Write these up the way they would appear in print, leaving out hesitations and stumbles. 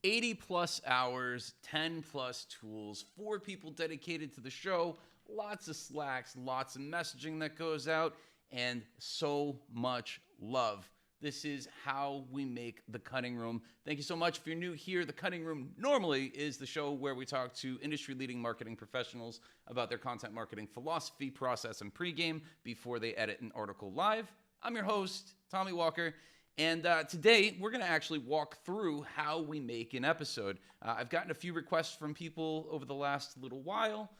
80 plus hours, 10 plus tools, 4 people dedicated to the show, lots of Slacks, lots of messaging that goes out, and so much love. This is how we make The Cutting Room. Thank you so much. If you're new here, The Cutting Room normally is the show where we talk to industry-leading marketing professionals about their content marketing philosophy, process, and pregame before they edit an article live. I'm your host, Tommy Walker. And today, we're going to actually walk through how we make an episode. I've gotten a few requests from people over the last little while,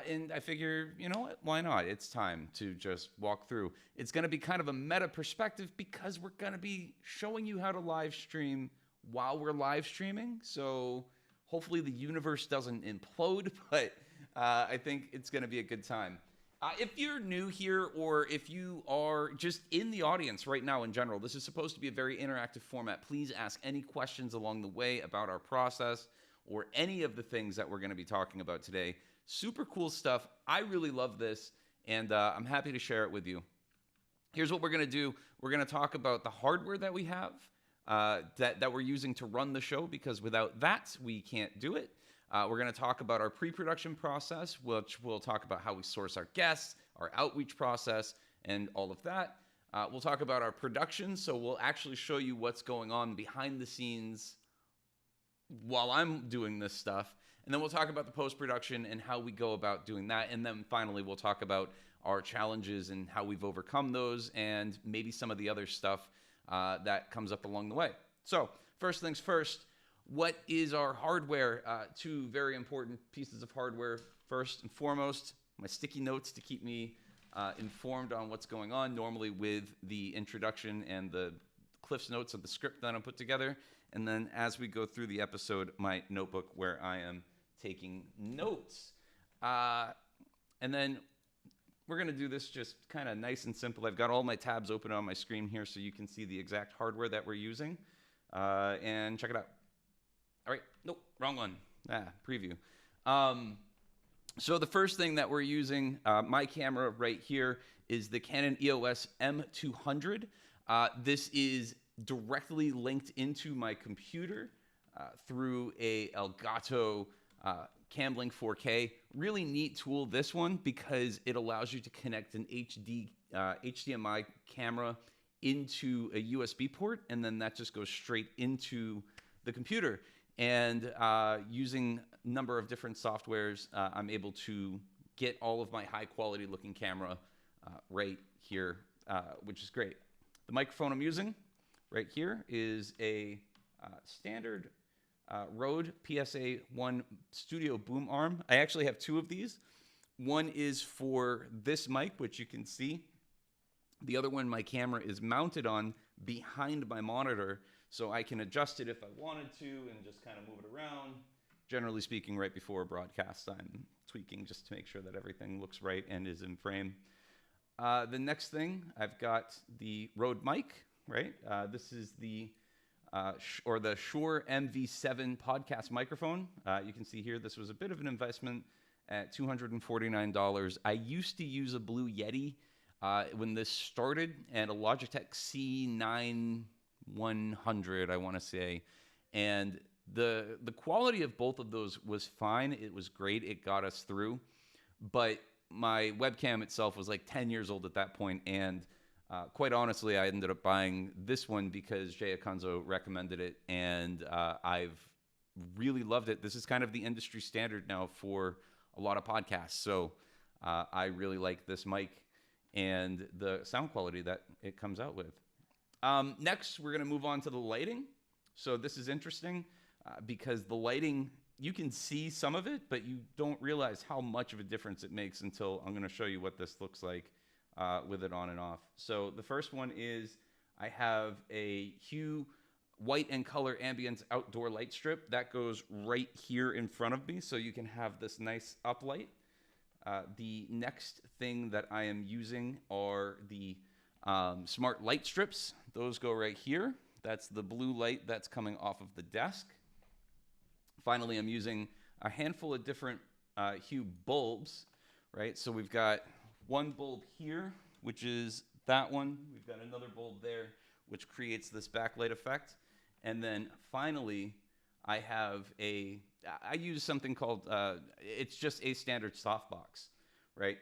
and I figure, you know what, why not? It's time to just walk through. It's going to be kind of a meta perspective because we're going to be showing you how to live stream while we're live streaming. So hopefully the universe doesn't implode, but I think it's going to be a good time. If you're new here or if you are just in the audience right now in general, this is supposed to be a very interactive format. Please ask any questions along the way about our process or any of the things that we're going to be talking about today. Super cool stuff. I really love this, and I'm happy to share it with you. Here's what we're going to do. We're going to talk about the hardware that we have, that we're using to run the show, because without that, we can't do it. We're going to talk about our pre-production process, which we'll talk about how we source our guests, our outreach process, and all of that. We'll talk about our production, so we'll actually show you what's going on behind the scenes while I'm doing this stuff. And then we'll talk about the post-production and how we go about doing that. And then finally, we'll talk about our challenges and how we've overcome those and maybe some of the other stuff that comes up along the way. So first things first. What is our hardware? Two very important pieces of hardware. First and foremost, my sticky notes to keep me informed on what's going on, normally with the introduction and the Cliff's Notes of the script that I put together. And then as we go through the episode, my notebook where I am taking notes. And then we're going to do this just kind of nice and simple. I've got all my tabs open on my screen here so you can see the exact hardware that we're using. And check it out. All right, nope, wrong one. Preview. So the first thing that we're using, my camera right here, is the Canon EOS M200. This is directly linked into my computer through a Elgato Camlink 4K. Really neat tool, this one, because it allows you to connect an HDMI camera into a USB port, and then that just goes straight into the computer. And using a number of different softwares, I'm able to get all of my high quality looking camera right here, which is great. The microphone I'm using right here is a standard Rode PSA-1 Studio Boom Arm. I actually have two of these. One is for this mic, which you can see. The other one, my camera is mounted on behind my monitor, so I can adjust it if I wanted to and just kind of move it around. Generally speaking, right before a broadcast, I'm tweaking just to make sure that everything looks right and is in frame. The next thing, I've got the Rode mic, right? This is the Shure MV7 podcast microphone. You can see here, this was a bit of an investment at $249. I used to use a Blue Yeti when this started, and a Logitech C9100, I want to say. And the quality of both of those was fine. It was great. It got us through. But my webcam itself was like 10 years old at that point, and quite honestly, I ended up buying this one because Jay Akonzo recommended it, and I've really loved it. This is kind of the industry standard now for a lot of podcasts, so I really like this mic and the sound quality that it comes out with. Next, we're going to move on to the lighting. So this is interesting because the lighting, you can see some of it, but you don't realize how much of a difference it makes until I'm going to show you what this looks like with it on and off. So the first one is I have a Hue white and color ambient outdoor light strip that goes right here in front of me, so you can have this nice uplight. The next thing that I am using are the smart light strips. Those go right here. That's the blue light that's coming off of the desk. Finally, I'm using a handful of different Hue bulbs, right? So we've got one bulb here, which is that one. We've got another bulb there, which creates this backlight effect. And then finally, I use something called, it's just a standard softbox, right?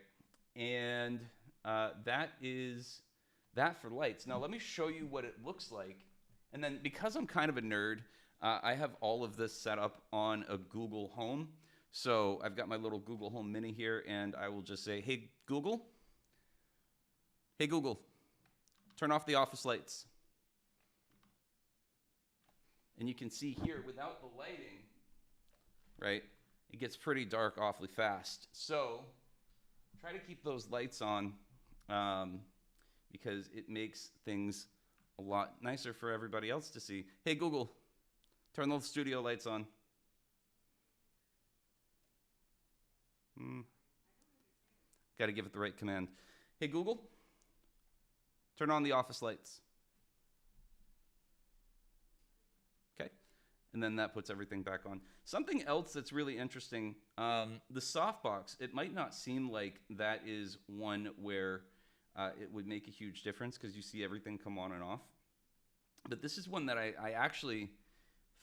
And that is that for lights. Now let me show you what it looks like. And then because I'm kind of a nerd, I have all of this set up on a Google Home. So I've got my little Google Home Mini here, and I will just say, hey Google, turn off the office lights. And you can see here, without the lighting, right, it gets pretty dark awfully fast. So try to keep those lights on because it makes things a lot nicer for everybody else to see. Hey Google, turn those studio lights on. Got to give it the right command. Hey Google, turn on the office lights. Okay, and then that puts everything back on. Something else that's really interesting, the softbox, it might not seem like that is one where it would make a huge difference because you see everything come on and off. But this is one that I actually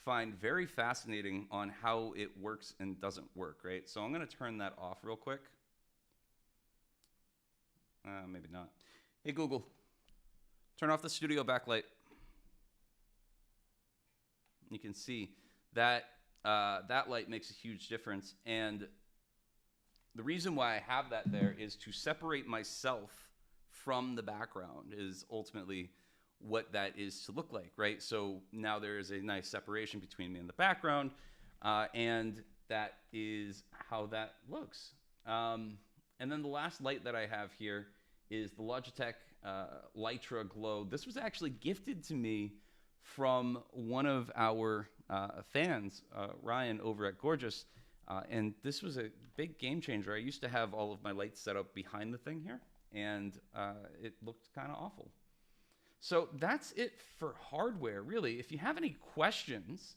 find very fascinating on how it works and doesn't work, right? So I'm going to turn that off real quick. Maybe not. Hey Google, turn off the studio backlight. You can see that that light makes a huge difference. And the reason why I have that there is to separate myself from the background is ultimately what that is to look like, right? So now there is a nice separation between me and the background, and that is how that looks. And then the last light that I have here is the Logitech Litra Glow. This was actually gifted to me from one of our fans, Ryan, over at Gorgeous, and this was a big game changer. I used to have all of my lights set up behind the thing here, and it looked kind of awful. So that's it for hardware, really. If you have any questions,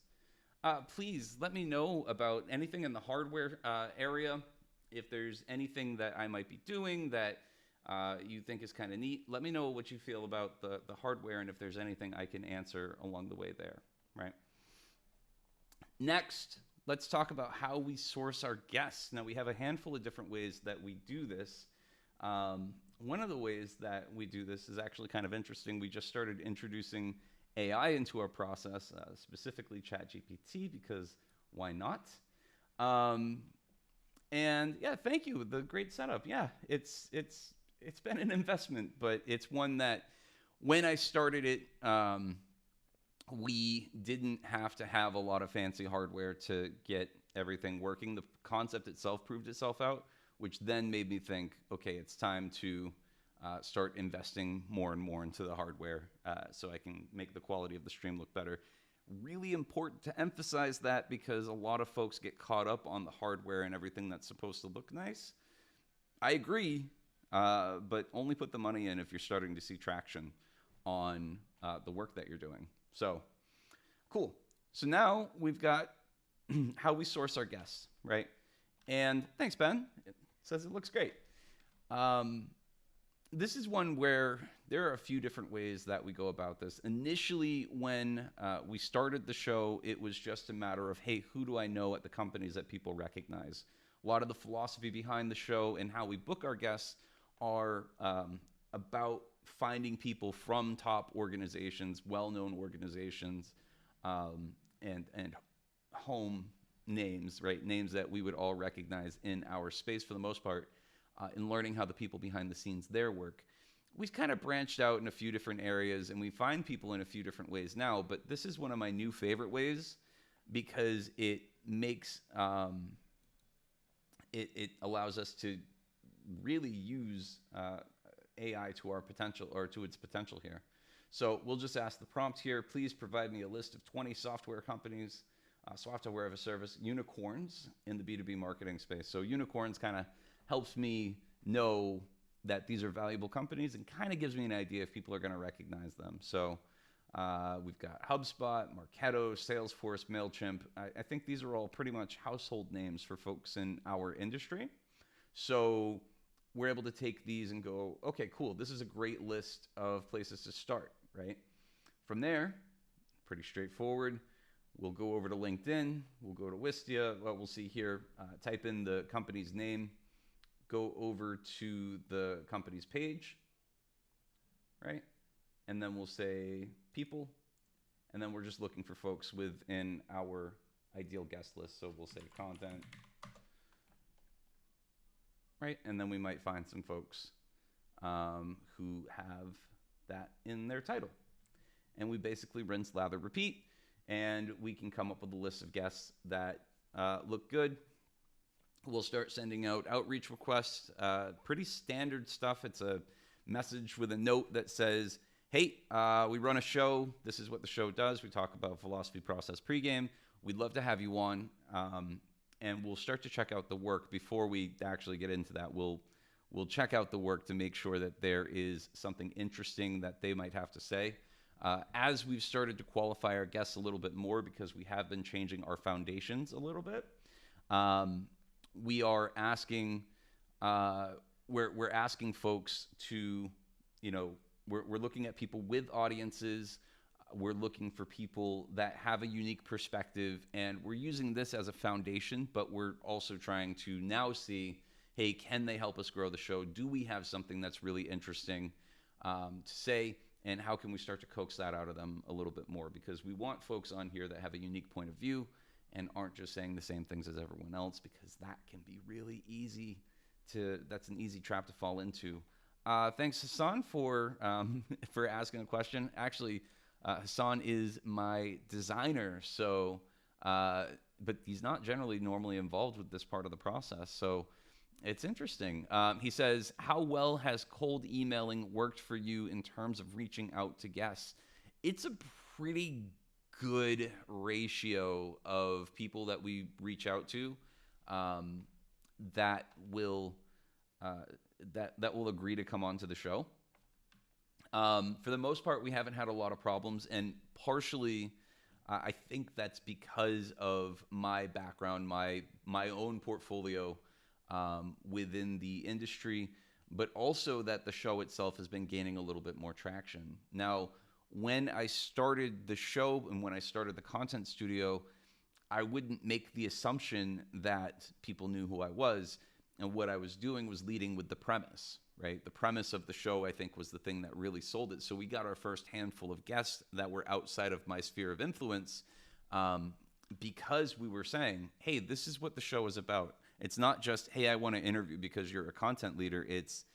please let me know about anything in the hardware area. If there's anything that I might be doing that you think is kind of neat, let me know what you feel about the hardware and if there's anything I can answer along the way there, right? Next, let's talk about how we source our guests. Now, we have a handful of different ways that we do this. One of the ways that we do this is actually kind of interesting. We just started introducing AI into our process, specifically ChatGPT, because why not? And yeah, thank you. The great setup. Yeah, it's been an investment, but it's one that when I started it, we didn't have to have a lot of fancy hardware to get everything working. The concept itself proved itself out, which then made me think, okay, it's time to start investing more and more into the hardware so I can make the quality of the stream look better. Really important to emphasize that because a lot of folks get caught up on the hardware and everything that's supposed to look nice. I agree, but only put the money in if you're starting to see traction on the work that you're doing. So, cool. So now we've got how we source our guests, right? And thanks, Ben. It says it looks great. This is one where there are a few different ways that we go about this. Initially, when we started the show, it was just a matter of, hey, who do I know at the companies that people recognize? A lot of the philosophy behind the show and how we book our guests are about finding people from top organizations, well-known organizations, and home names, right? Names that we would all recognize in our space for the most part, in learning how the people behind the scenes there work. We've kind of branched out in a few different areas, and we find people in a few different ways now, but this is one of my new favorite ways because it makes, it allows us to really use AI to our potential, or to its potential here. So we'll just ask the prompt here, please provide me a list of 20 software companies, software as a service, unicorns in the B2B marketing space. So unicorns kind of helps me know that these are valuable companies and kind of gives me an idea if people are going to recognize them. So we've got HubSpot, Marketo, Salesforce, MailChimp. I think these are all pretty much household names for folks in our industry. So we're able to take these and go, okay, cool. This is a great list of places to start, right? From there, pretty straightforward. We'll go over to LinkedIn. We'll go to Wistia. What we'll see here, type in the company's name, go over to the company's page, right? And then we'll say people. And then we're just looking for folks within our ideal guest list. So we'll say content, right? And then we might find some folks who have that in their title. And we basically rinse, lather, repeat. And we can come up with a list of guests that look good. We'll start sending out outreach requests, pretty standard stuff. It's a message with a note that says, hey, we run a show. This is what the show does. We talk about philosophy, process, pregame. We'd love to have you on. And we'll start to check out the work. Before we actually get into that, we'll check out the work to make sure that there is something interesting that they might have to say. As we've started to qualify our guests a little bit more, because we have been changing our foundations a little bit, we are asking, we're asking folks to, we're looking at people with audiences. We're looking for people that have a unique perspective, and we're using this as a foundation, but we're also trying to now see, hey, can they help us grow the show? Do we have something that's really interesting to say? And how can we start to coax that out of them a little bit more? Because we want folks on here that have a unique point of view and aren't just saying the same things as everyone else, because that can be really easy that's an easy trap to fall into. Thanks, Hassan, for asking a question. Actually, Hassan is my designer, so but he's not normally involved with this part of the process. So it's interesting. He says, how well has cold emailing worked for you in terms of reaching out to guests? It's a pretty good ratio of people that we reach out to that will agree to come onto the show. For the most part, we haven't had a lot of problems, and partially I think that's because of my background, my own portfolio within the industry, but also that the show itself has been gaining a little bit more traction. Now, when I started the show and when I started the content studio, I wouldn't make the assumption that people knew who I was. And what I was doing was leading with the premise, right? The premise of the show, I think, was the thing that really sold it. So we got our first handful of guests that were outside of my sphere of influence because we were saying, hey, this is what the show is about. It's not just, hey, I want to interview because you're a content leader. It's,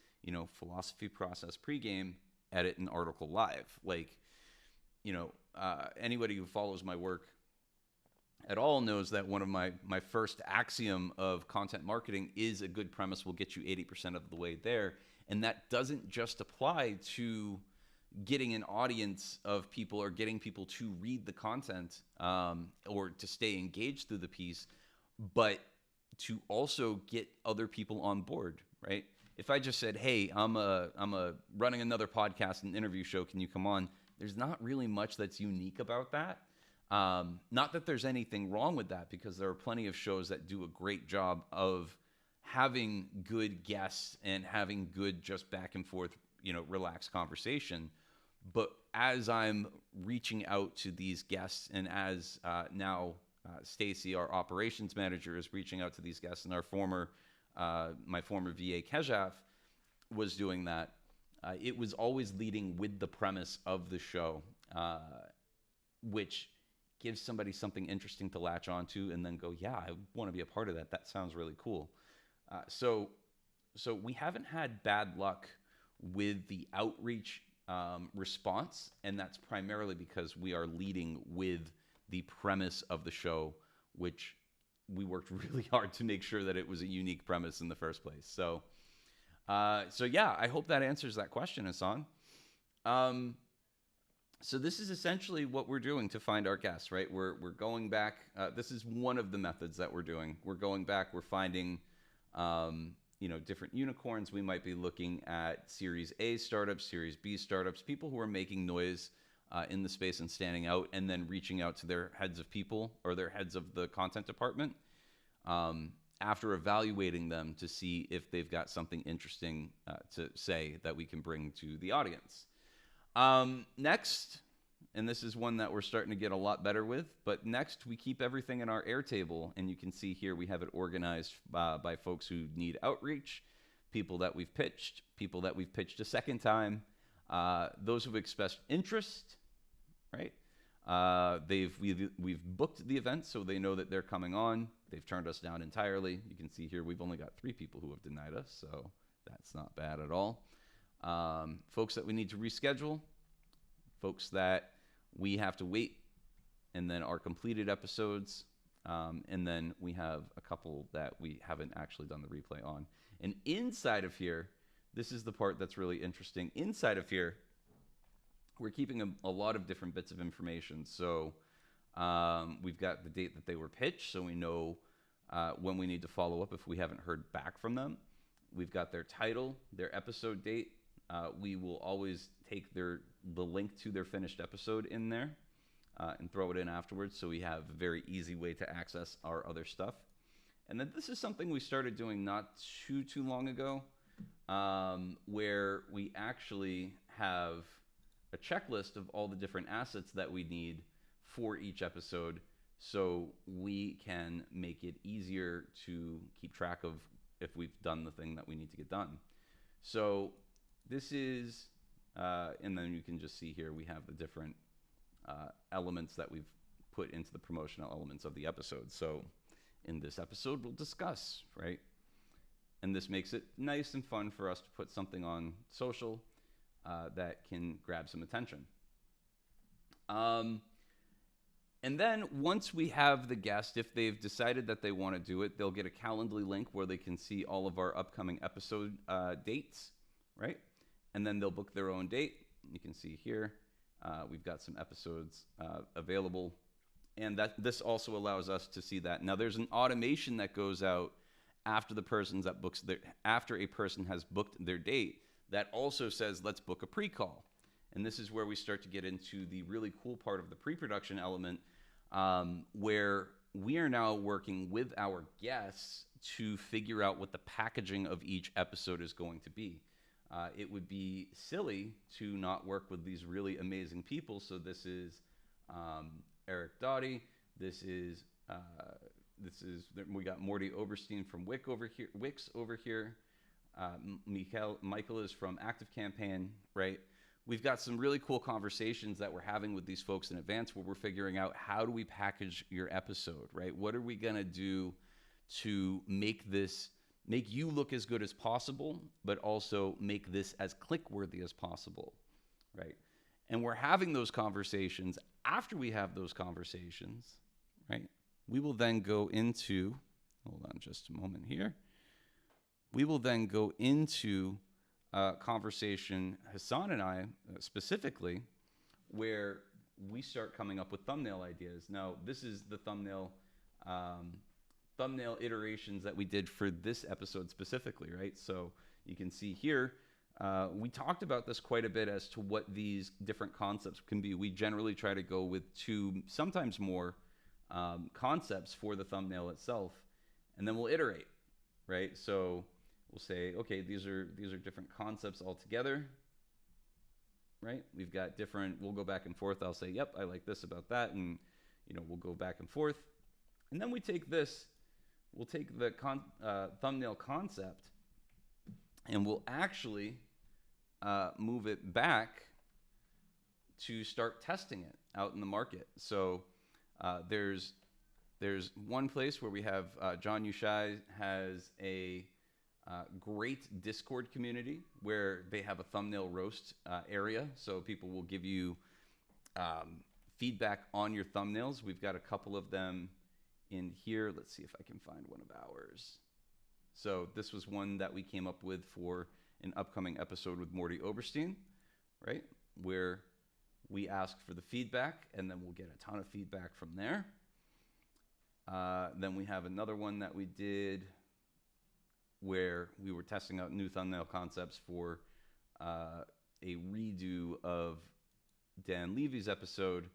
philosophy, process, pregame, edit, and article live. Like, anybody who follows my work at all knows that one of my first axiom of content marketing is a good premise will get you 80% of the way there. And that doesn't just apply to getting an audience of people or getting people to read the content or to stay engaged through the piece, but to also get other people on board, right? If I just said, hey, I'm running another podcast and interview show, can you come on? There's not really much that's unique about that. Not that there's anything wrong with that, because there are plenty of shows that do a great job of having good guests and having good just back and forth, relaxed conversation. But as I'm reaching out to these guests, and as now Stacy, our operations manager, is reaching out to these guests, and my former VA Kejaf was doing that. It was always leading with the premise of the show, which gives somebody something interesting to latch onto and then go, yeah, I want to be a part of that. That sounds really cool. So we haven't had bad luck with the outreach response, and that's primarily because we are leading with the premise of the show, which we worked really hard to make sure that it was a unique premise in the first place. So yeah, I hope that answers that question, Hassan. So this is essentially what we're doing to find our guests, right? We're going back. This is one of the methods that we're doing. We're going back. We're finding, different unicorns. We might be looking at Series A startups, Series B startups, people who are making noise in the space and standing out, and then reaching out to their heads of people or their heads of the content department after evaluating them to see if they've got something interesting to say that we can bring to the audience. Next, and this is one that we're starting to get a lot better with. But next, we keep everything in our Airtable, and you can see here we have it organized by folks who need outreach, people that we've pitched a second time, those who've expressed interest, right? We've booked the event, so they know that they're coming on. They've turned us down entirely. You can see here we've only got 3 people who have denied us, so that's not bad at all. Folks that we need to reschedule, folks that we have to wait, and then our completed episodes, and then we have a couple that we haven't actually done the replay on. And inside of here, this is the part that's really interesting. Inside of here, we're keeping a lot of different bits of information. So we've got the date that they were pitched, so we know when we need to follow up if we haven't heard back from them. We've got their title, their episode date. We will always take the link to their finished episode in there and throw it in afterwards, so we have a very easy way to access our other stuff. And then this is something we started doing not too long ago, where we actually have a checklist of all the different assets that we need for each episode, so we can make it easier to keep track of if we've done the thing that we need to get done. So this is, and then you can just see here we have the different elements that we've put into the promotional elements of the episode. So in this episode, we'll discuss, right? And this makes it nice and fun for us to put something on social that can grab some attention. And then once we have the guest, if they've decided that they want to do it, they'll get a Calendly link where they can see all of our upcoming episode dates, right? And then they'll book their own date. You can see here, we've got some episodes available. And this also allows us to see that. Now there's an automation that goes out after after a person has booked their date that also says, let's book a pre-call. And this is where we start to get into the really cool part of the pre-production element, where we are now working with our guests to figure out what the packaging of each episode is going to be. It would be silly to not work with these really amazing people. So this is Eric Doughty. We got Morty Oberstein from Wix over here. Michael is from Active Campaign, right? We've got some really cool conversations that we're having with these folks in advance where we're figuring out, how do we package your episode, right? What are we going to do to make you look as good as possible, but also make this as click-worthy as possible, right? And we're having those conversations. After we have those conversations, right, we will then go into, hold on just a moment here. We will then go into conversation, Hassan and I specifically, where we start coming up with thumbnail ideas. Now, this is the thumbnail iterations that we did for this episode specifically, right? So you can see here, we talked about this quite a bit as to what these different concepts can be. We generally try to go with 2, sometimes more concepts for the thumbnail itself, and then we'll iterate, right? So we'll say, okay, these are different concepts altogether, right? We've got different, we'll go back and forth. I'll say, yep, I like this about that. And, we'll go back and forth. And then we take this, we'll take the thumbnail concept and we'll actually move it back to start testing it out in the market. So there's one place where we have John Ushai has a great Discord community where they have a thumbnail roast area. So people will give you feedback on your thumbnails. We've got a couple of them in here. Let's see if I can find one of ours. So this was one that we came up with for an upcoming episode with Morty Oberstein, right? Where we ask for the feedback and then we'll get a ton of feedback from there. Then we have another one that we did where we were testing out new thumbnail concepts for a redo of Dan Levy's episode,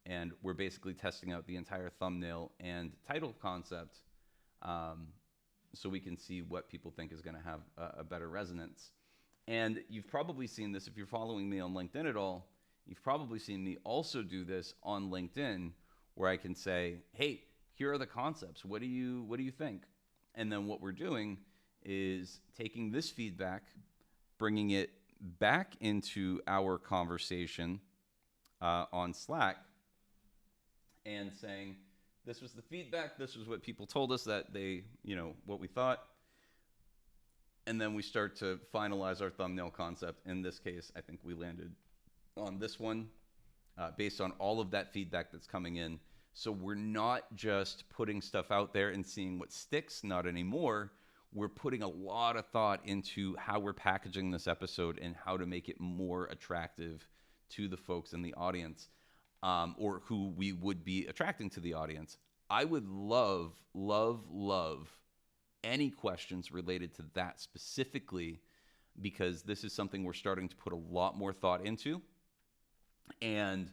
and we're basically testing out the entire thumbnail and title concept so we can see what people think is going to have a better resonance. And you've probably seen this if you're following me on LinkedIn at all, you've probably seen me also do this on LinkedIn, where I can say, hey, here are the concepts. What do you think? And then what we're doing is taking this feedback, bringing it back into our conversation on Slack, and saying, this was the feedback, this was what people told us that they, what we thought. And then we start to finalize our thumbnail concept. In this case, I think we landed on this one based on all of that feedback that's coming in. So we're not just putting stuff out there and seeing what sticks, not anymore. We're putting a lot of thought into how we're packaging this episode and how to make it more attractive to the folks in the audience, or who we would be attracting to the audience. I would love any questions related to that specifically, because this is something we're starting to put a lot more thought into. And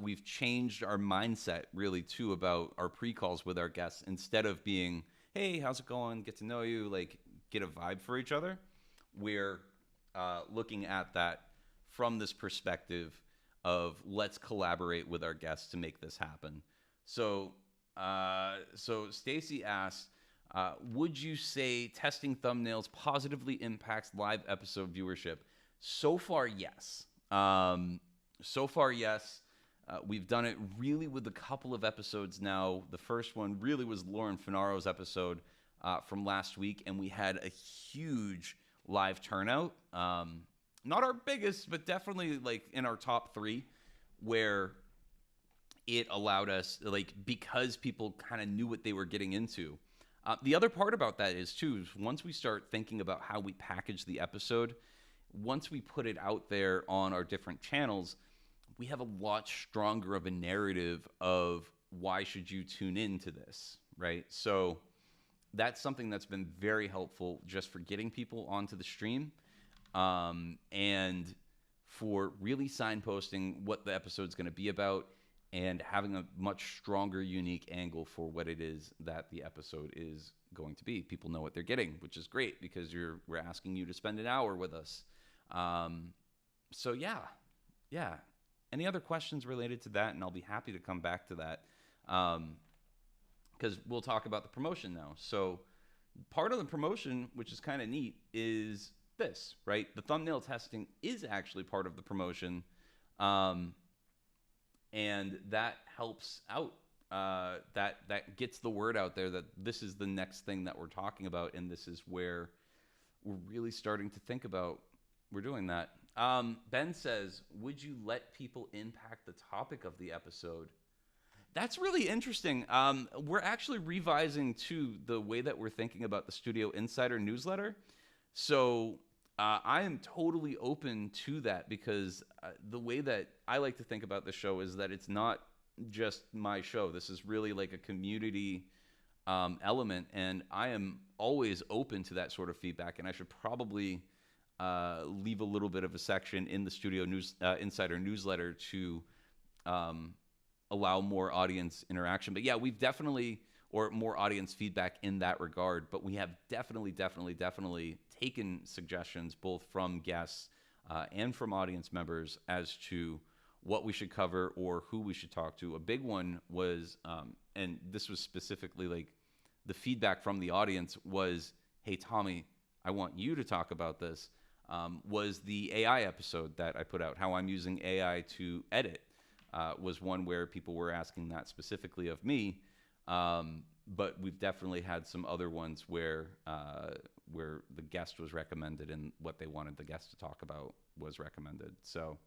we've changed our mindset really too about our pre-calls with our guests. Instead of being, hey, how's it going? Get to know you, like get a vibe for each other. We're looking at that from this perspective of let's collaborate with our guests to make this happen. So Stacy asks, would you say testing thumbnails positively impacts live episode viewership? So far, yes. We've done it really with a couple of episodes now. The first one really was Lauren Finaro's episode from last week, and we had a huge live turnout. Not our biggest, but definitely like in our top 3, where it allowed us, like, because people kind of knew what they were getting into. The other part about that is too, once we start thinking about how we package the episode, once we put it out there on our different channels, we have a lot stronger of a narrative of why should you tune into this, right? So that's something that's been very helpful just for getting people onto the stream, and for really signposting what the episode's going to be about and having a much stronger, unique angle for what it is that the episode is going to be. People know what they're getting, which is great because we're asking you to spend an hour with us. So yeah. Any other questions related to that? And I'll be happy to come back to that, because we'll talk about the promotion now. So part of the promotion, which is kind of neat, is this, right? The thumbnail testing is actually part of the promotion, and that helps out. That gets the word out there that this is the next thing that we're talking about, and this is where we're really starting to think about we're doing that. Ben says, would you let people impact the topic of the episode? That's really interesting. We're actually revising too the way that we're thinking about the Studio Insider newsletter. So I am totally open to that, because the way that I like to think about the show is that it's not just my show. This is really like a community element, and I am always open to that sort of feedback, and I should probably leave a little bit of a section in the Studio Insider newsletter to allow more audience interaction. But yeah, we've definitely, or more audience feedback in that regard, but we have definitely taken suggestions both from guests and from audience members as to what we should cover or who we should talk to. A big one was, and this was specifically like the feedback from the audience was, hey, Tommy, I want you to talk about this, was the AI episode that I put out, how I'm using AI to edit, was one where people were asking that specifically of me. But we've definitely had some other ones where the guest was recommended and what they wanted the guest to talk about was recommended. So,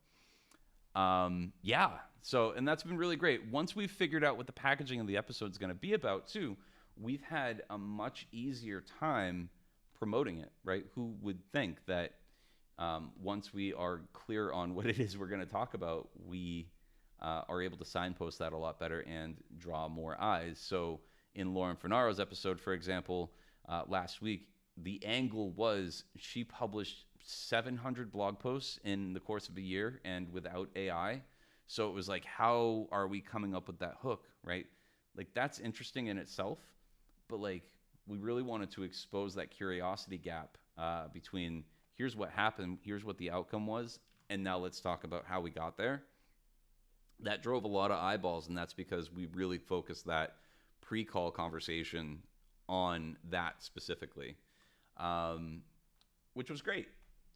yeah. So, and that's been really great. Once we've figured out what the packaging of the episode is going to be about too, we've had a much easier time promoting it, right? Who would think that once we are clear on what it is we're going to talk about, we are able to signpost that a lot better and draw more eyes. So in Lauren Finaro's episode, for example, last week, the angle was she published 700 blog posts in the course of a year and without AI. So it was like, how are we coming up with that hook, right? Like, that's interesting in itself, but like, we really wanted to expose that curiosity gap between here's what happened, here's what the outcome was, and now let's talk about how we got there. That drove a lot of eyeballs, and that's because we really focused that pre-call conversation on that specifically, which was great.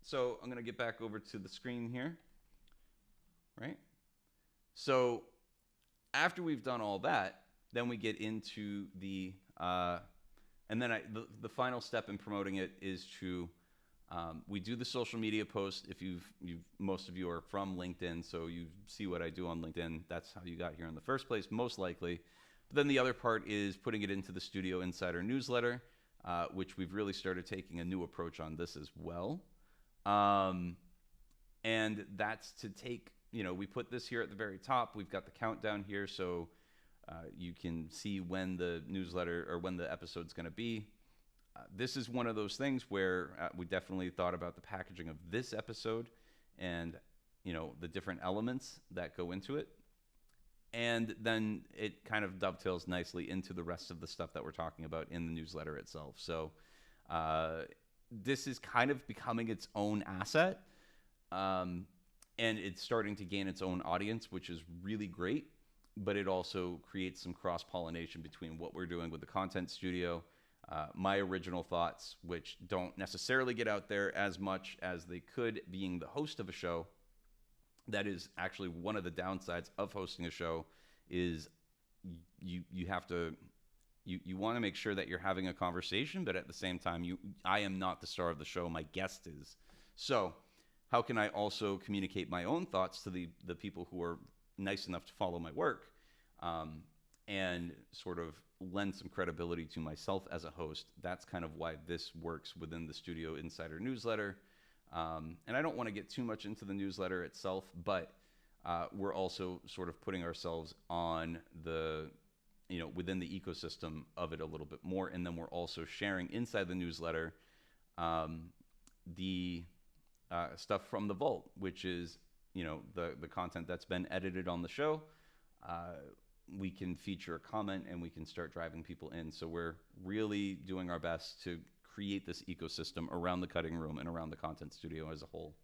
So I'm going to get back over to the screen here, right? So after we've done all that, then we get into the, and then the final step in promoting it is to, we do the social media post. If most of you are from LinkedIn, so you see what I do on LinkedIn. That's how you got here in the first place, most likely. But then the other part is putting it into the Studio Insider newsletter, which we've really started taking a new approach on this as well. And that's to take, we put this here at the very top. We've got the countdown here, so you can see when the newsletter or when the episode's going to be. This is one of those things where we definitely thought about the packaging of this episode and, the different elements that go into it. And then it kind of dovetails nicely into the rest of the stuff that we're talking about in the newsletter itself. So this is kind of becoming its own asset. And it's starting to gain its own audience, which is really great. But it also creates some cross-pollination between what we're doing with the content studio, my original thoughts, which don't necessarily get out there as much as they could, being the host of a show. That is actually one of the downsides of hosting a show is you have to, you want to make sure that you're having a conversation, but at the same time, I am not the star of the show, my guest is. So how can I also communicate my own thoughts to the people who are nice enough to follow my work, and sort of lend some credibility to myself as a host? That's kind of why this works within the Studio Insider newsletter. And I don't want to get too much into the newsletter itself, but we're also sort of putting ourselves on the, within the ecosystem of it a little bit more. And then we're also sharing inside the newsletter the stuff from the vault, which is, the content that's been edited on the show. We can feature a comment and we can start driving people in. So we're really doing our best to create this ecosystem around the cutting room and around the content studio as a whole.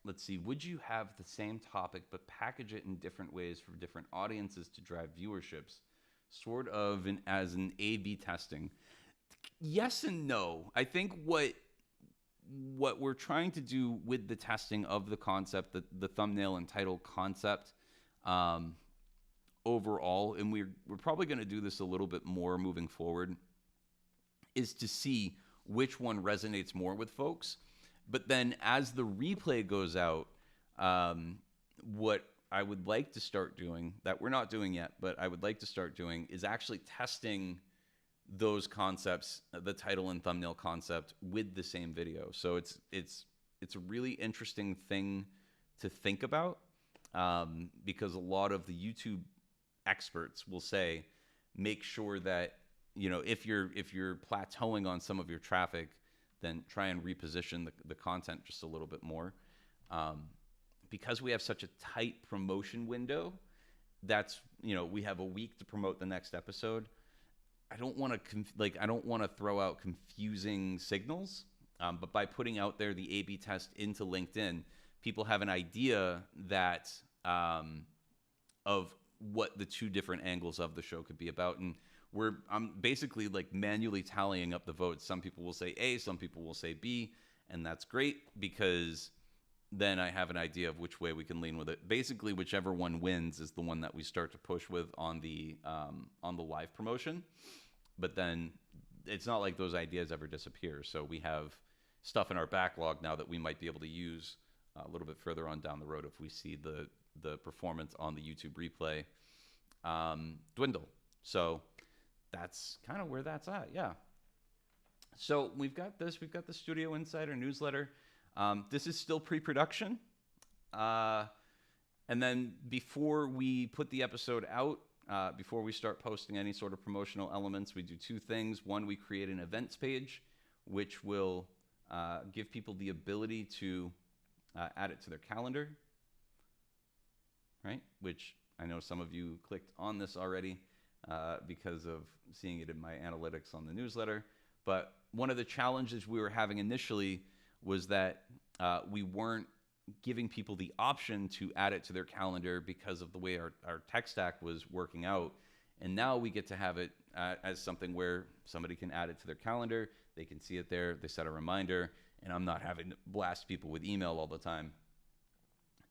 Let's see, would you have the same topic but package it in different ways for different audiences to drive viewerships, sort of as an A/B testing? Yes and no. I think what we're trying to do with the testing of the concept, the thumbnail and title concept, overall, and we're probably going to do this a little bit more moving forward, is to see which one resonates more with folks. But then as the replay goes out, what I would like to start doing, that we're not doing yet, but I would like to start doing, is actually testing those concepts, the title and thumbnail concept, with the same video. So it's a really interesting thing to think about, because a lot of the YouTube experts will say, make sure that, if you're plateauing on some of your traffic, then try and reposition the content just a little bit more. Because we have such a tight promotion window, that's, we have a week to promote the next episode. I don't want to throw out confusing signals, but by putting out there the A/B test into LinkedIn, people have an idea that of what the two different angles of the show could be about. And I'm basically manually tallying up the votes. Some people will say A, some people will say B, and that's great because then I have an idea of which way we can lean with it. Basically, whichever one wins is the one that we start to push with on the live promotion. But then it's not like those ideas ever disappear. So we have stuff in our backlog now that we might be able to use a little bit further on down the road if we see the performance on the YouTube replay dwindle. So that's kind of where that's at, yeah. So we've got the Studio Insider newsletter. This is still pre-production. And then before we put the episode out, before we start posting any sort of promotional elements, we do two things. One, we create an events page, which will give people the ability to add it to their calendar, right? Which I know some of you clicked on this already because of seeing it in my analytics on the newsletter. But one of the challenges we were having initially was that we weren't giving people the option to add it to their calendar because of the way our tech stack was working out. And now we get to have it as something where somebody can add it to their calendar, they can see it there, they set a reminder, and I'm not having to blast people with email all the time.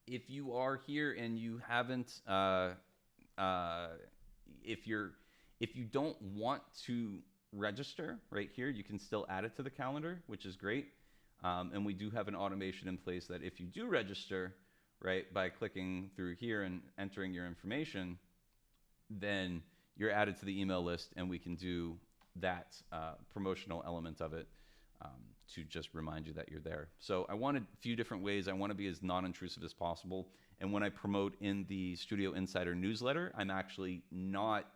If you are here and you haven't, if you don't want to register right here, you can still add it to the calendar, which is great. And we do have an automation in place that if you do register, right, by clicking through here and entering your information, then you're added to the email list, and we can do that promotional element of it to just remind you that you're there. So I wanted a few different ways. I want to be as non-intrusive as possible. And when I promote in the Studio Insider newsletter, I'm actually not,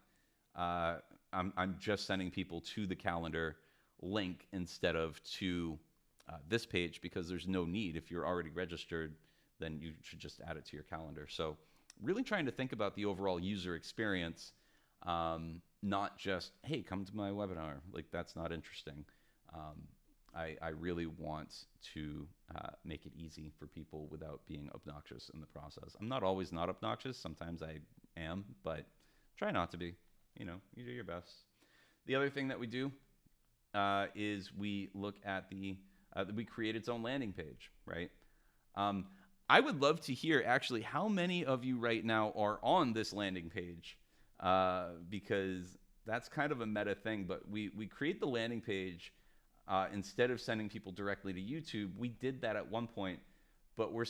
I'm just sending people to the calendar link instead of to this page, because there's no need. If you're already registered, then you should just add it to your calendar. So really trying to think about the overall user experience, not just, hey, come to my webinar. Like, that's not interesting. I really want to make it easy for people without being obnoxious in the process. I'm not always not obnoxious. Sometimes I am, but try not to be. You know, you do your best. The other thing that we do is we look at we create its own landing page, right? I would love to hear actually how many of you right now are on this landing page, because that's kind of a meta thing. But we create the landing page instead of sending people directly to YouTube. We did that at one point, but we're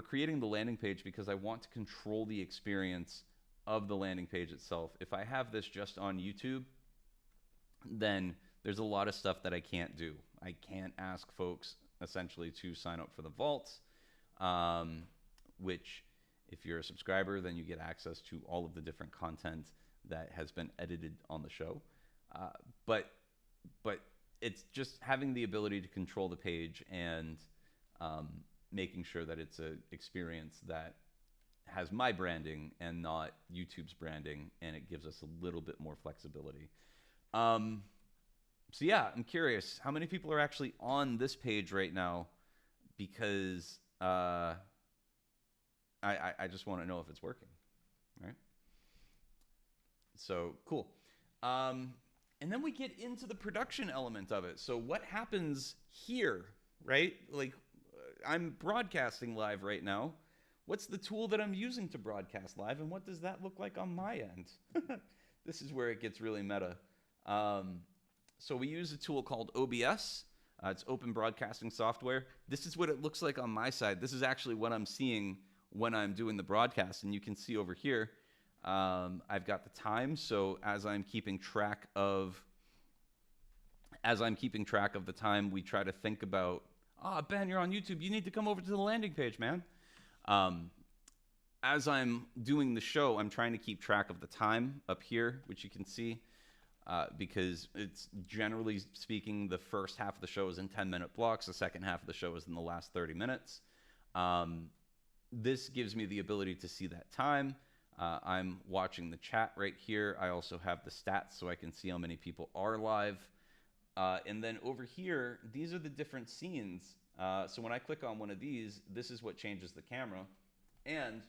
creating the landing page because I want to control the experience of the landing page itself. If I have this just on YouTube, then there's a lot of stuff that I can't do. I can't ask folks essentially to sign up for the vault, which if you're a subscriber, then you get access to all of the different content that has been edited on the show. But it's just having the ability to control the page and making sure that it's an experience that has my branding and not YouTube's branding, and it gives us a little bit more flexibility. So yeah, I'm curious, how many people are actually on this page right now? Because I just want to know if it's working, right? So cool. And then we get into the production element of it. So what happens here, right? Like, I'm broadcasting live right now. What's the tool that I'm using to broadcast live, and what does that look like on my end? This is where it gets really meta. So we use a tool called OBS. It's open broadcasting software. This is what it looks like on my side. This is actually what I'm seeing when I'm doing the broadcast. And you can see over here, I've got the time. So as I'm keeping track of the time, we try to think about, Ben, you're on YouTube. You need to come over to the landing page, man. As I'm doing the show, I'm trying to keep track of the time up here, which you can see, because it's generally speaking, the first half of the show is in 10-minute blocks. The second half of the show is in the last 30 minutes. This gives me the ability to see that time. I'm watching the chat right here. I also have the stats so I can see how many people are live. And then over here, these are the different scenes. So when I click on one of these, this is what changes the camera. And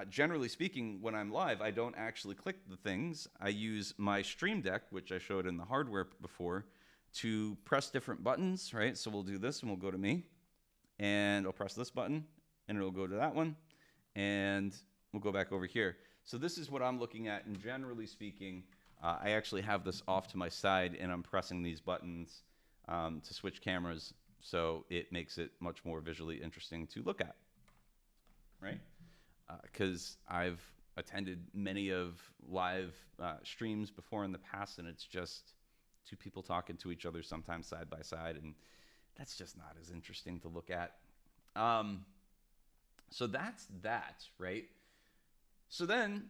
generally speaking, when I'm live, I don't actually click the things. I use my Stream Deck, which I showed in the hardware before, to press different buttons, right? So we'll do this, and we'll go to me. And I'll press this button, and it'll go to that one. And we'll go back over here. So this is what I'm looking at, and generally speaking, I actually have this off to my side, and I'm pressing these buttons to switch cameras, so it makes it much more visually interesting to look at, right? Because I've attended many of live streams before in the past, and it's just two people talking to each other, sometimes side by side, and that's just not as interesting to look at. So that's that, right? So then,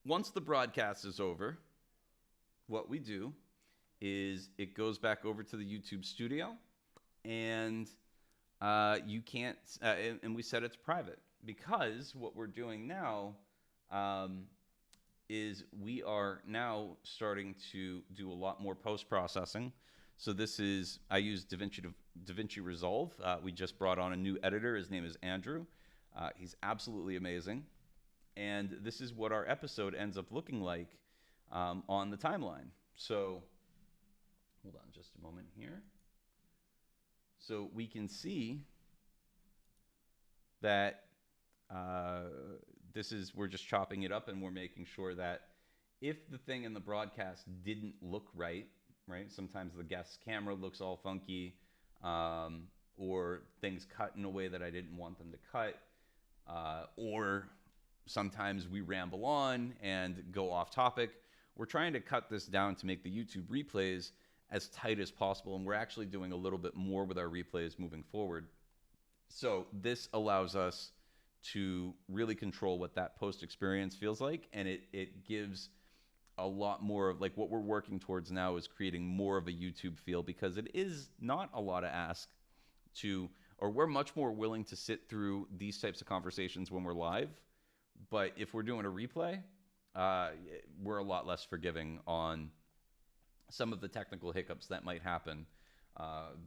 once the broadcast is over, what we do is it goes back over to the YouTube studio, and you can't, and we set it to private, because what we're doing now is we are now starting to do a lot more post-processing. So I use DaVinci Resolve. We just brought on a new editor. His name is Andrew. He's absolutely amazing. And this is what our episode ends up looking like on the timeline. So hold on just a moment here. So we can see that we're just chopping it up, and we're making sure that if the thing in the broadcast didn't look right, sometimes the guest's camera looks all funky, or things cut in a way that I didn't want them to cut, or sometimes we ramble on and go off topic. We're trying to cut this down to make the YouTube replays as tight as possible, and we're actually doing a little bit more with our replays moving forward. So this allows us to really control what that post experience feels like, and it gives a lot more of, like, what we're working towards now is creating more of a YouTube feel, because it is not a lot to ask to, or we're much more willing to sit through these types of conversations when we're live. But if we're doing a replay, we're a lot less forgiving on some of the technical hiccups that might happen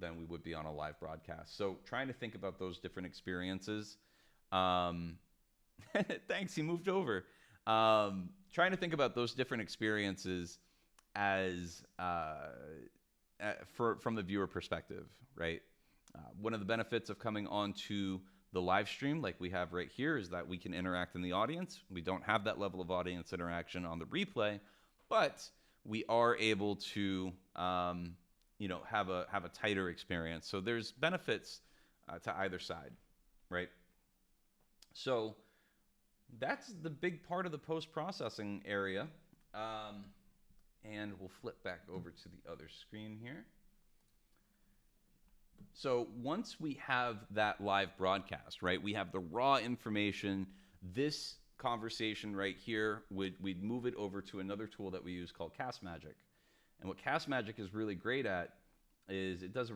than we would be on a live broadcast. So trying to think about those different experiences. Thanks, he moved over. Trying to think about those different experiences as from the viewer perspective, right? One of the benefits of coming onto the live stream like we have right here is that we can interact in the audience. We don't have that level of audience interaction on the replay, but we are able to have a tighter experience. So there's benefits to either side, right? So that's the big part of the post-processing area. And we'll flip back over to the other screen here. So once we have that live broadcast, right, we have the raw information. This conversation right here, we'd move it over to another tool that we use called Cast Magic. And what Cast Magic is really great at is it does a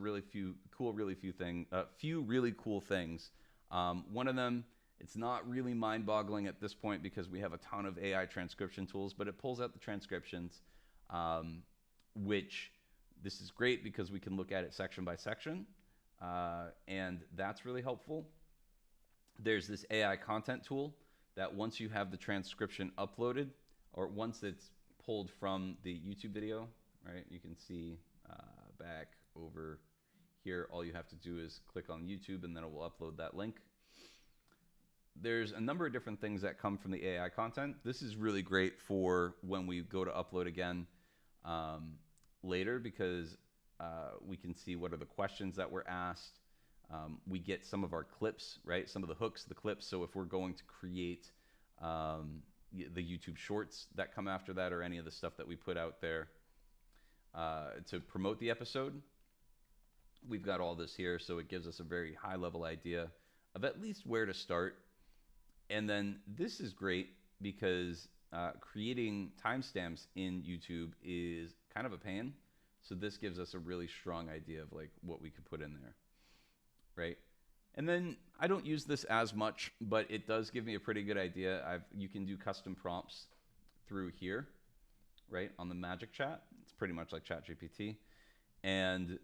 few really cool things. One of them, it's not really mind-boggling at this point because we have a ton of AI transcription tools, but it pulls out the transcriptions, which this is great because we can look at it section by section, and that's really helpful. There's this AI content tool that once you have the transcription uploaded, or once it's pulled from the YouTube video, right, you can see back over here, all you have to do is click on YouTube and then it will upload that link. There's a number of different things that come from the AI content. This is really great for when we go to upload again later, because we can see what are the questions that were asked. We get some of our clips, right? Some of the hooks, the clips. So if we're going to create the YouTube shorts that come after that, or any of the stuff that we put out there to promote the episode, we've got all this here. So it gives us a very high level idea of at least where to start. And then this is great because creating timestamps in YouTube is kind of a pain. So this gives us a really strong idea of like what we could put in there, right? And then I don't use this as much, but it does give me a pretty good idea. You can do custom prompts through here, right, on the Magic Chat. It's pretty much like ChatGPT. And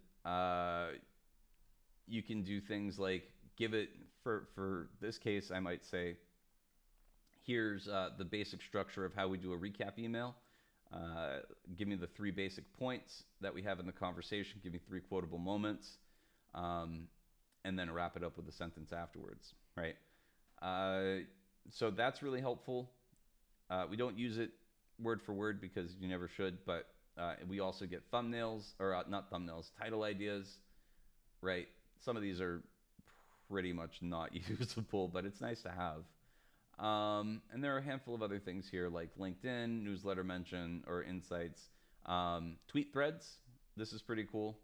you can do things like give it, for this case, I might say, here's the basic structure of how we do a recap email. Give me the 3 basic points that we have in the conversation. Give me 3 quotable moments, and then wrap it up with a sentence afterwards, right? So that's really helpful. We don't use it word for word because you never should, but we also get thumbnails, or not thumbnails, title ideas, right? Some of these are pretty much not usable, but it's nice to have. And there are a handful of other things here like LinkedIn, newsletter mention, or insights. Tweet threads, this is pretty cool.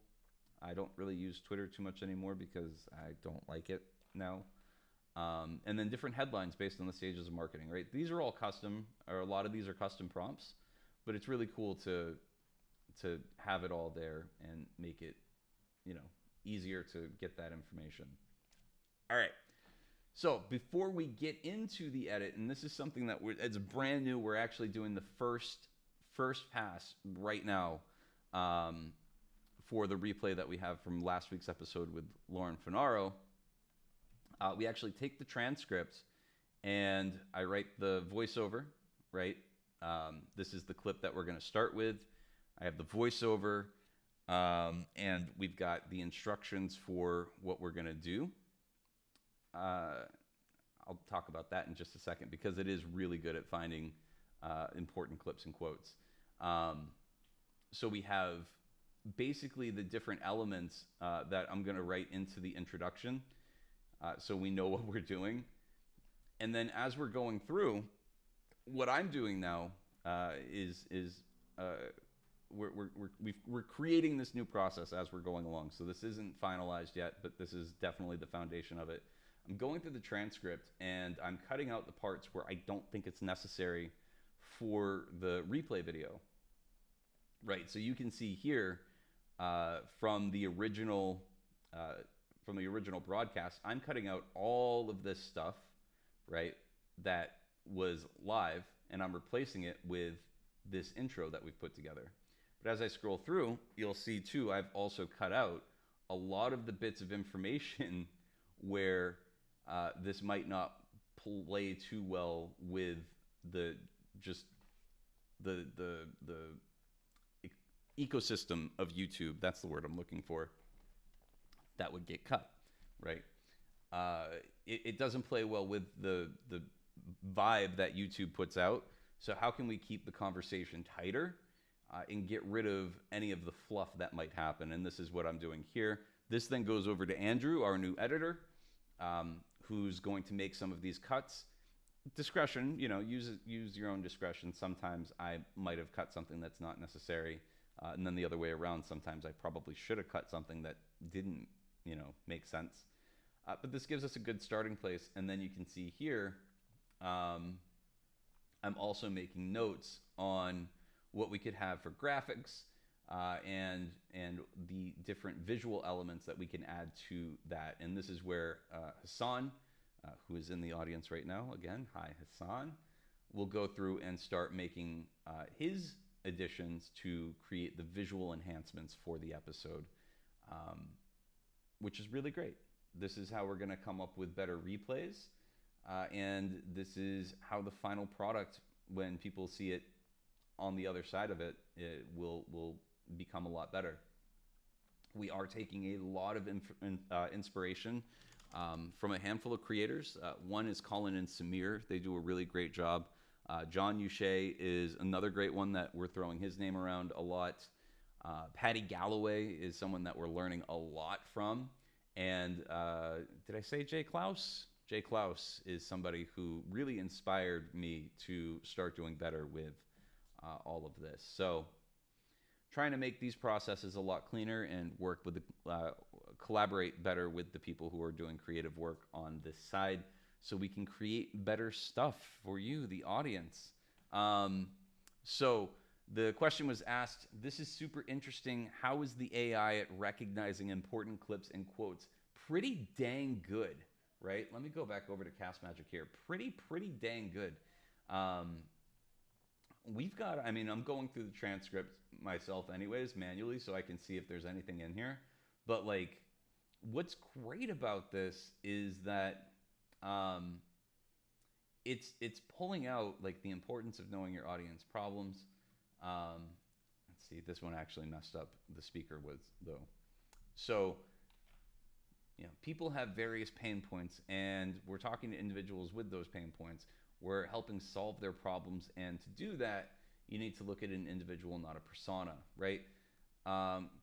I don't really use Twitter too much anymore because I don't like it now. And then different headlines based on the stages of marketing, right? These are all custom, or a lot of these are custom prompts, but it's really cool to have it all there and make it, easier to get that information. All right. So before we get into the edit, and this is something that it's brand new, we're actually doing the first pass right now for the replay that we have from last week's episode with Lauren Finaro, we actually take the transcript and I write the voiceover, right? This is the clip that we're going to start with. I have the voiceover, and we've got the instructions for what we're going to do. I'll talk about that in just a second because it is really good at finding important clips and quotes. So we have basically the different elements that I'm going to write into the introduction so we know what we're doing. And then as we're going through, what I'm doing now is we're creating this new process as we're going along. So this isn't finalized yet, but this is definitely the foundation of it. I'm going through the transcript and I'm cutting out the parts where I don't think it's necessary for the replay video. Right, so you can see here from the original broadcast, I'm cutting out all of this stuff, right, that was live, and I'm replacing it with this intro that we've put together. But as I scroll through, you'll see too, I've also cut out a lot of the bits of information where this might not play too well with the ecosystem of YouTube. That's the word I'm looking for. That would get cut, right? It doesn't play well with the vibe that YouTube puts out. So how can we keep the conversation tighter and get rid of any of the fluff that might happen? And this is what I'm doing here. This then goes over to Andrew, our new editor, who's going to make some of these cuts. Discretion, use your own discretion. Sometimes I might have cut something that's not necessary. And then the other way around, sometimes I probably should have cut something that didn't, make sense. But this gives us a good starting place. And then you can see here, I'm also making notes on what we could have for graphics and the different visual elements that we can add to that. And this is where Hassan, who is in the audience right now, again, hi Hassan, will go through and start making his additions to create the visual enhancements for the episode, which is really great. This is how we're going to come up with better replays, and this is how the final product, when people see it on the other side of it, it will become a lot better. We are taking a lot of inspiration from a handful of creators. One is Colin and Samir. They do a really great job. John Uche is another great one that we're throwing his name around a lot. Patty Galloway is someone that we're learning a lot from. And did I say Jay Klaus? Jay Klaus is somebody who really inspired me to start doing better with all of this. So trying to make these processes a lot cleaner and work with collaborate better with the people who are doing creative work on this side, so we can create better stuff for you, the audience. So the question was asked, this is super interesting. How is the AI at recognizing important clips and quotes? Pretty dang good, right? Let me go back over to Cast Magic here. Pretty dang good. We've got, I'm going through the transcript myself anyways, manually, so I can see if there's anything in here. But what's great about this is that it's pulling out the importance of knowing your audience problems. Let's see, this one actually messed up the speaker was though. So, people have various pain points, and we're talking to individuals with those pain points. We're helping solve their problems, and to do that, you need to look at an individual, not a persona, right?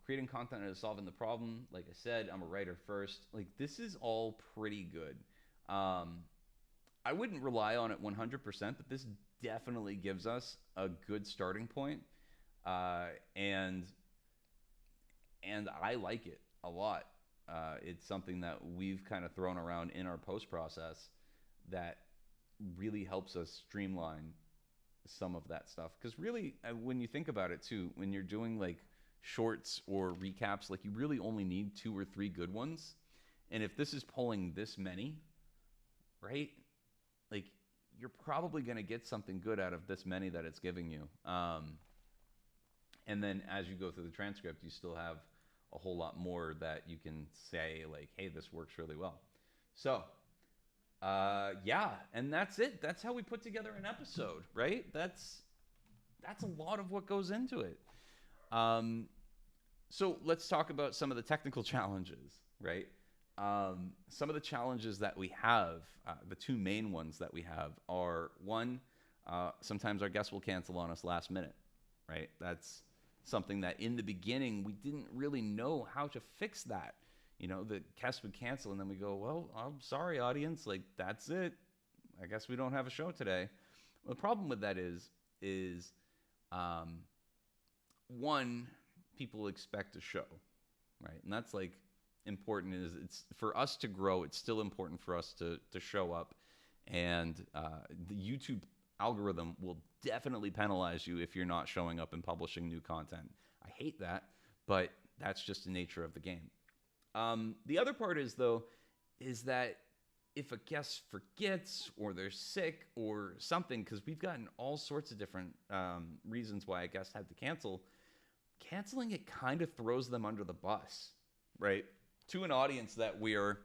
Creating content that is solving the problem. Like I said, I'm a writer first. This is all pretty good. I wouldn't rely on it 100%, but this definitely gives us a good starting point. And I like it a lot. It's something that we've kind of thrown around in our post process that really helps us streamline some of that stuff. Because really, when you think about it too, when you're doing shorts or recaps, you really only need 2 or 3 good ones. And if this is pulling this many, right, you're probably going to get something good out of this many that it's giving you. And then as you go through the transcript, you still have a whole lot more that you can say like, hey, this works really well. So yeah, and that's it. That's how we put together an episode, right? That's a lot of what goes into it. So let's talk about some of the technical challenges, right? Some of the challenges that we have, the two main ones that we have are, one, sometimes our guests will cancel on us last minute, right? That's something that in the beginning, we didn't really know how to fix that. You know, the guest would cancel and then we go, well, I'm sorry, audience, like that's it. I guess we don't have a show today. Well, the problem with that is one, people expect a show, right? And that's like important. Is it's for us to grow, it's still important for us to show up, and the YouTube algorithm will definitely penalize you if you're not showing up and publishing new content. I hate that, but that's just the nature of the game. The other part is that if a guest forgets or they're sick or something, because we've gotten all sorts of different reasons why a guest had to cancel, canceling it kind of throws them under the bus, right? To an audience that we're,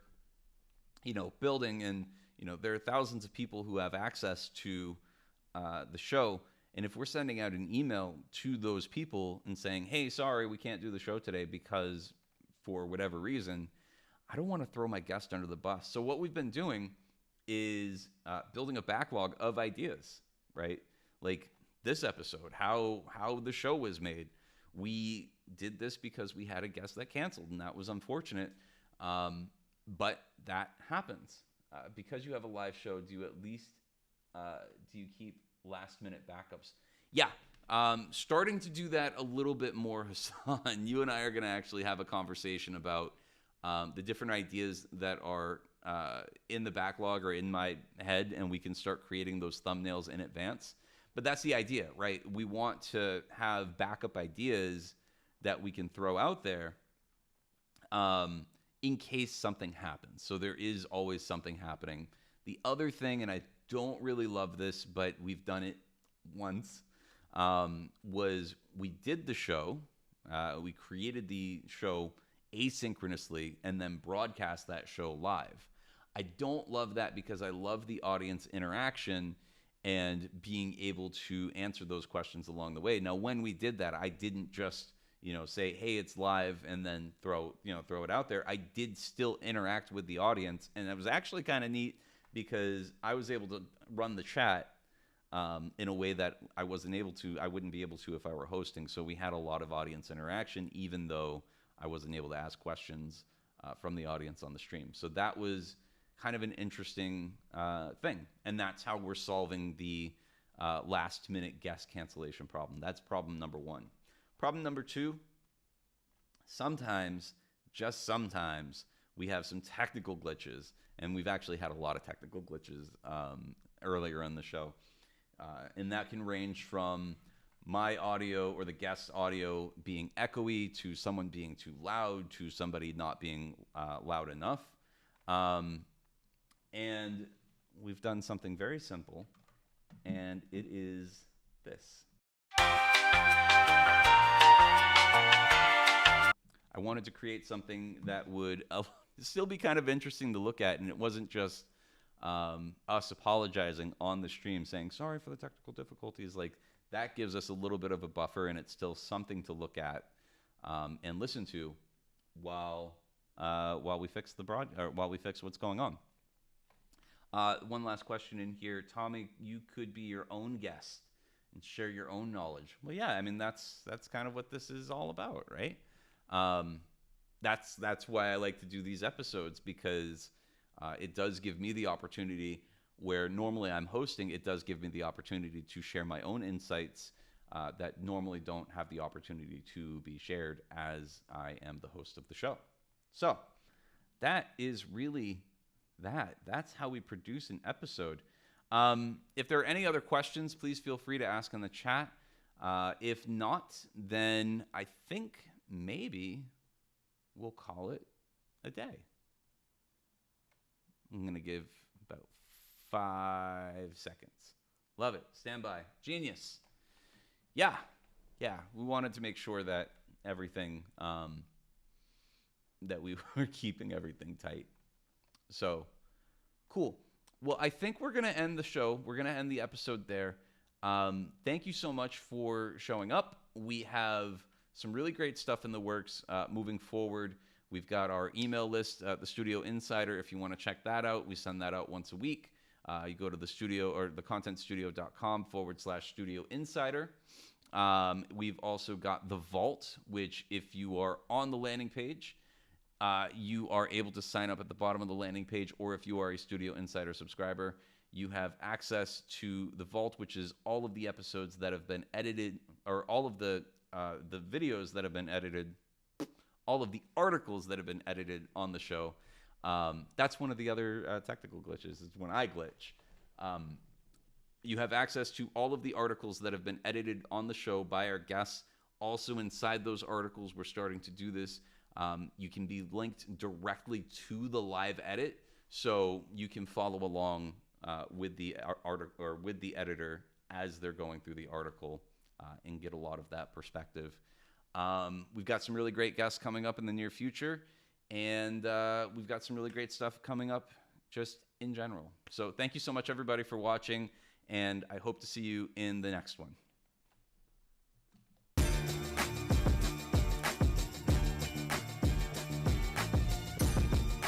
building, and, there are thousands of people who have access to the show. And if we're sending out an email to those people and saying, hey, sorry, we can't do the show today because for whatever reason, I don't want to throw my guest under the bus. So what we've been doing is building a backlog of ideas, right? Like this episode, how the show was made. We did this because we had a guest that canceled, and that was unfortunate. But that happens. Because you have a live show, do you at least do you keep last minute backups? Yeah. Starting to do that a little bit more, Hassan. You and I are going to actually have a conversation about the different ideas that are in the backlog or in my head, and we can start creating those thumbnails in advance. But that's the idea, right? We want to have backup ideas that we can throw out there in case something happens. So there is always something happening. The other thing, and I don't really love this, but we've done it once, was we did the show. We created the show asynchronously and then broadcast that show live. I don't love that because I love the audience interaction and being able to answer those questions along the way. Now, when we did that, I didn't just, say, hey, it's live and then throw it out there. I did still interact with the audience, and it was actually kind of neat because I was able to run the chat in a way that I wouldn't be able to if I were hosting. So we had a lot of audience interaction, even though I wasn't able to ask questions from the audience on the stream. So that was kind of an interesting thing. And that's how we're solving the last minute guest cancellation problem. That's problem number one. Problem number two, sometimes, just sometimes, we have some technical glitches. And we've actually had a lot of technical glitches earlier in the show. And that can range from my audio or the guest's audio being echoey to someone being too loud to somebody not being loud enough. And we've done something very simple, and it is this. I wanted to create something that would still be kind of interesting to look at, and it wasn't just us apologizing on the stream saying sorry for the technical difficulties. Like that gives us a little bit of a buffer, and it's still something to look at and listen to while we fix while we fix what's going on. One last question in here, Tommy. You could be your own guest and share your own knowledge. Well, yeah, I mean that's kind of what this is all about, right? That's why I like to do these episodes, because it does give me the opportunity where normally I'm hosting. It does give me the opportunity to share my own insights that normally don't have the opportunity to be shared as I am the host of the show. So that is really that. That's how we produce an episode. If there are any other questions, please feel free to ask in the chat. If not, then I think maybe we'll call it a day. I'm going to give about 5 seconds. Love it. Stand by. Genius. Yeah. We wanted to make sure that everything that we were keeping everything tight. So cool. Well, I think we're going to end the show. We're going to end the episode there. Thank you so much for showing up. We have some really great stuff in the works moving forward. We've got our email list, the Studio Insider. If you want to check that out, we send that out once a week. You go to the studio or thecontentstudio.com/Studio Insider. We've also got the Vault, which if you are on the landing page, you are able to sign up at the bottom of the landing page, or if you are a Studio Insider subscriber, you have access to the Vault, which is all of the episodes that have been edited, or all of the videos that have been edited, all of the articles that have been edited on the show. That's one of the other technical glitches, is when I glitch. You have access to all of the articles that have been edited on the show by our guests. Also inside those articles, we're starting to do this. You can be linked directly to the live edit, so you can follow along with the article or with the editor as they're going through the article and get a lot of that perspective. We've got some really great guests coming up in the near future, and we've got some really great stuff coming up just in general. So thank you so much, everybody, for watching, and I hope to see you in the next one.